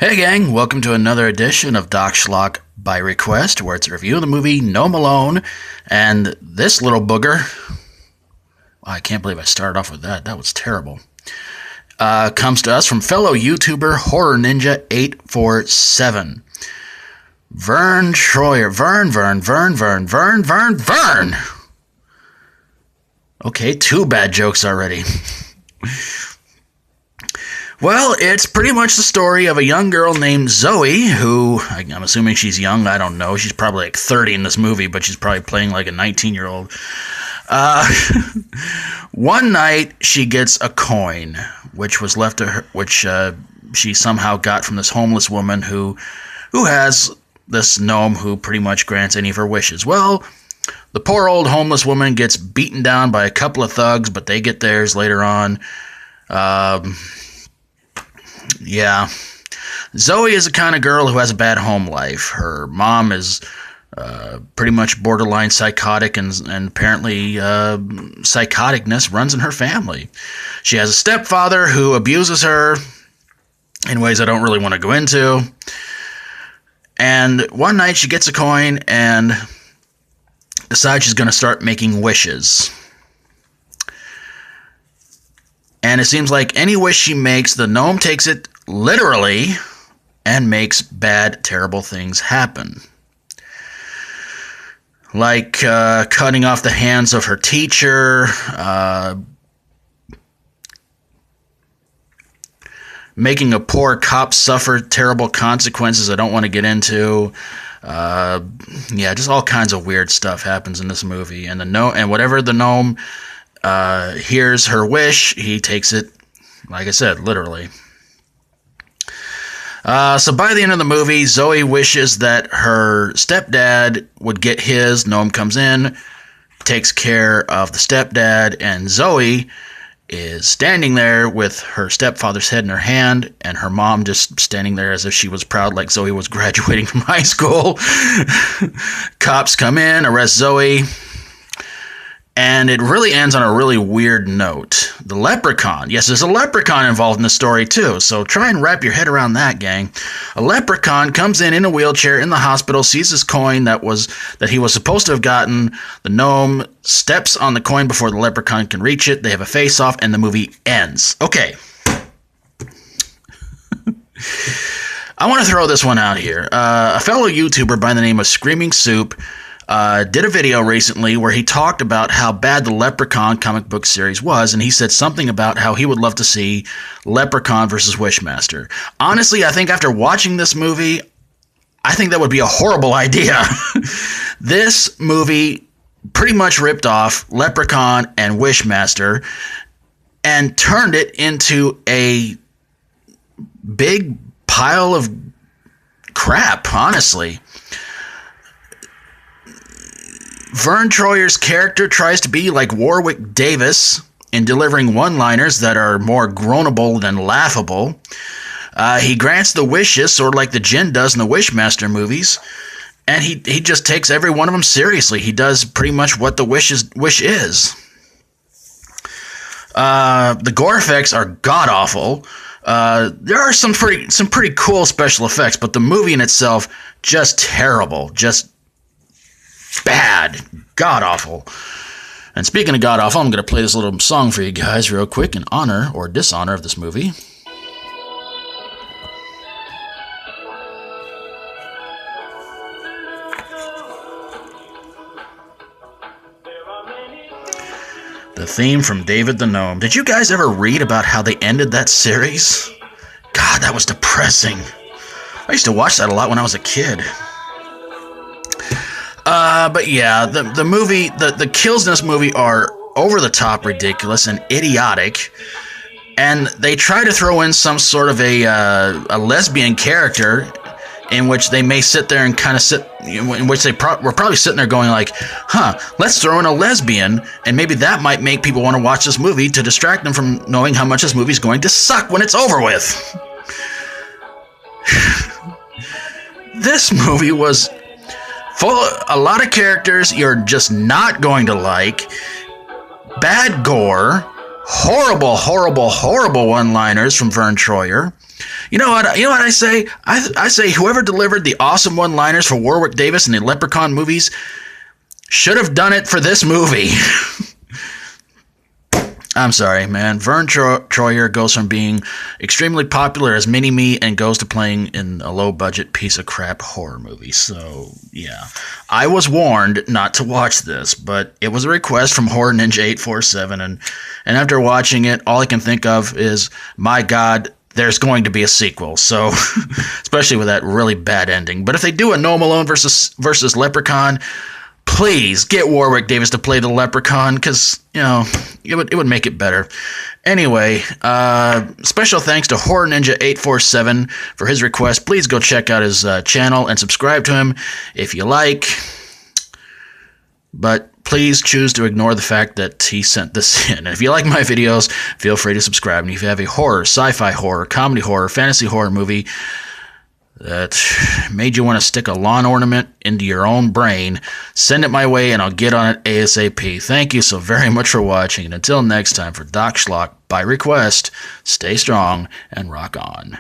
Hey gang, welcome to another edition of Doc Schlock by Request, where it's a review of the movie Gnome Alone, and this little booger, I can't believe I started off with that, that was terrible, comes to us from fellow YouTuber HorrorNinja847. Verne Troyerz, Verne. Okay, two bad jokes already. Well, it's pretty much the story of a young girl named Zoe, who, I'm assuming she's young, I don't know, she's probably like 30 in this movie, but she's probably playing like a 19-year-old. One night, she gets a coin, which was left to her, which she somehow got from this homeless woman who has this gnome who pretty much grants any of her wishes. Well, the poor old homeless woman gets beaten down by a couple of thugs, but they get theirs later on. Yeah. Zoe is the kind of girl who has a bad home life. Her mom is pretty much borderline psychotic, and apparently psychoticness runs in her family. She has a stepfather who abuses her in ways I don't really want to go into. And one night she gets a coin and decides she's going to start making wishes. And it seems like any wish she makes, the gnome takes it literally and makes bad, terrible things happen. Like cutting off the hands of her teacher, making a poor cop suffer terrible consequences I don't want to get into. Yeah, just all kinds of weird stuff happens in this movie. And whatever the gnome hears her wish, he takes it, like I said, literally. So by the end of the movie, Zoe wishes that her stepdad would get his. Gnome comes in, takes care of the stepdad, and Zoe is standing there with her stepfather's head in her hand, and her mom just standing there as if she was proud, like Zoe was graduating from high school. Cops come in, arrest Zoe. And it really ends on a really weird note. The leprechaun. Yes, there's a leprechaun involved in the story too, so try and wrap your head around that, gang. A leprechaun comes in a wheelchair in the hospital, sees this coin that he was supposed to have gotten. The gnome steps on the coin before the leprechaun can reach it. They have a face-off, and the movie ends. Okay. I want to throw this one out here. A fellow YouTuber by the name of Screaming Soup did a video recently where he talked about how bad the Leprechaun comic book series was, and he said something about how he would love to see Leprechaun versus Wishmaster. Honestly, I think after watching this movie, I think that would be a horrible idea. This movie pretty much ripped off Leprechaun and Wishmaster and turned it into a big pile of crap, honestly. Verne Troyer's character tries to be like Warwick Davis in delivering one-liners that are more groanable than laughable. He grants the wishes, sort of like the Djinn does in the Wishmaster movies, and he just takes every one of them seriously. He does pretty much what the wish is. The gore effects are god-awful. There are some pretty cool special effects, but the movie in itself, just terrible. Just bad. God-awful. And speaking of god-awful, I'm going to play this little song for you guys real quick in honor or dishonor of this movie. The theme from David the Gnome. Did you guys ever read about how they ended that series? God, that was depressing. I used to watch that a lot when I was a kid. But yeah, the movie, the kills in this movie are over-the-top ridiculous and idiotic, and they try to throw in some sort of a lesbian character in which they may sit there and kind of in which they were probably sitting there going like, let's throw in a lesbian, and maybe that might make people want to watch this movie to distract them from knowing how much this movie's going to suck when it's over with. This movie was full of a lot of characters you're just not going to like, bad gore, horrible, horrible, horrible one-liners from Verne Troyerz. You know what I say? I say whoever delivered the awesome one-liners for Warwick Davis in the Leprechaun movies should have done it for this movie. I'm sorry, man. Verne Troyerz goes from being extremely popular as Mini-Me and goes to playing in a low-budget piece of crap horror movie. So, yeah. I was warned not to watch this, but it was a request from HorrorNinja847, and after watching it, all I can think of is, my God, there's going to be a sequel. So, especially with that really bad ending. But if they do a Gnome Alone versus Leprechaun, please get Warwick Davis to play the Leprechaun, because, you know, it would make it better. Anyway, special thanks to HorrorNinja847 for his request. Please go check out his channel and subscribe to him if you like. But please choose to ignore the fact that he sent this in. And if you like my videos, feel free to subscribe. And if you have a horror, sci-fi horror, comedy horror, fantasy horror movie that made you want to stick a lawn ornament into your own brain, send it my way and I'll get on it ASAP. Thank you so very much for watching, and until next time, for Doc Schlock, by request, stay strong and rock on.